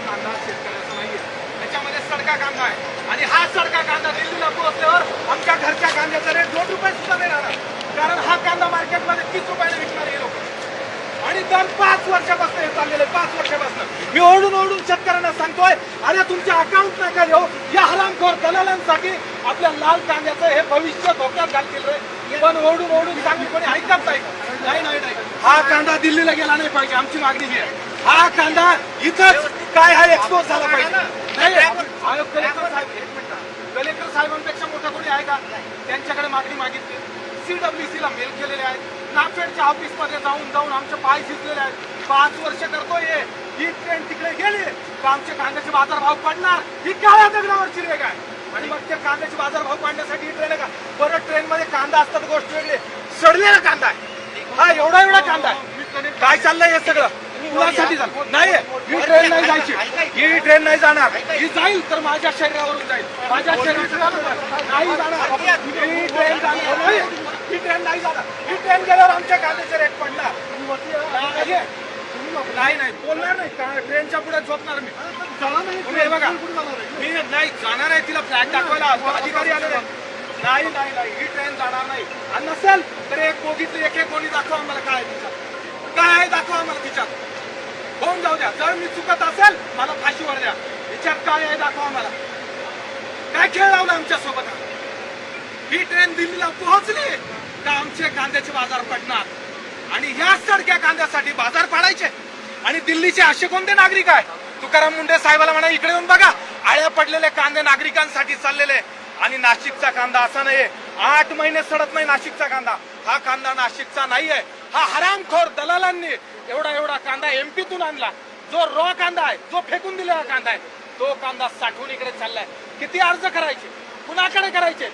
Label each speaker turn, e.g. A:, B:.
A: कांदा शेतकऱ्याचा नाहीये, त्याच्यामध्ये सडका कांदा आहे आणि हा सडका कांदा दिल्लीला पोहोचल्यावर आमच्या घरच्या कांद्याचा रेट 2 रुपये सुद्धा नाही राहणार, कारण हा कांदा मार्केटमध्ये 30 रुपयाने विकणार हे लोक. आणि दर 5 वर्षापासून हे चाललेलं आहे, 5 वर्षापासून मी ओरडून शेतकऱ्यांना सांगतोय, अरे तुमचे अकाउंट नका देऊ या हरामखोर दलालांसाठी. आपल्या लाल कांद्याचं हे भविष्य धोक्यात घालतील रे. पण ओरडून सांगू कोणी ऐकत नाही. हा कांदा दिल्लीला गेला नाही पाहिजे, आमची मागणी ही आहे. हा कांदा इथंच काय हा एक्सपोज झाला पाहिजे. नाही कलेक्टर साहेबांपेक्षा मोठा कोणी आहे का? त्यांच्याकडे मागणी मागितली, CWC ला मेल केलेले आहेत, नाफेडच्या ऑफिस मध्ये जाऊन आमचे पाय शिजलेले आहेत. 5 वर्ष करतोय ही ट्रेन तिकडे गेली तर आमचे कांद्याचे बाजारभाव पडणार. ही काळ्या दगडावरची रेग आहे. आणि मग ते कांद्याचे बाजारभाव पाडण्यासाठी ही ट्रेन आहे का? परत ट्रेन मध्ये कांदा असतात गोष्ट वेगळी, सडलेला कांदा आहे हा, एवढा कांदा आहे. काय चाललंय हे सगळं मुलासाठी नाही. ही ट्रेन नाही जायची, ही ट्रेन नाही जाणार. ही जाईल तर माझ्या शरीरावरून जाईल, माझ्या शरीरावर नाही जाणार. ही ट्रेन जाणार नाही, ही ट्रेन नाही जाणार. ही ट्रेन गेल्यावर आमच्या कांद्याचे रेट पडणार नाही बोलणार नाही. ट्रेनच्या पुढे झोपणार मी. तुम्ही बघा, मी नाही जाणार आहे. तिला फ्लॅग दाखवायला अधिकारी आलेले नाही. ही ट्रेन जाणार नाही. आणि नसेल तर एक बोगीतली एक कोणी दाखवा आम्हाला, काय तिच्यात काय आहे दाखवा आम्हाला. तिच्यात होऊन जाऊ द्या. जर मी चुकत असेल मला फाशीवर द्या. तिच्यात काय आहे दाखवा आम्हाला. काय खेळ लावला आमच्या सोबत? ही ट्रेन दिल्लीला पोहोचली का आमचे कांद्याचे बाजार पडणार. आणि या सडक्या कांद्यासाठी बाजार पाडायचे. आणि दिल्लीचे असे कोणते नागरिक आहे? तुकाराम मुंडे साहेबाला म्हणा इकडे येऊन बघा, आळ्या पडलेले कांदे नागरिकांसाठी चाललेले. आणि नाशिकचा कांदा असा नाहीये, 8 महिने सडत नाही नाशिकचा कांदा. हा कांदा नाशिकचा नाहीये. हा हरामखोर दलालांनी एवढा कांदा MP तून आणला. जो रॉ कांदा आहे, जो फेकून दिलेला कांदा आहे, तो कांदा साठवून इकडे चाललाय. किती अर्ज करायचे, कुणाकडे करायचे?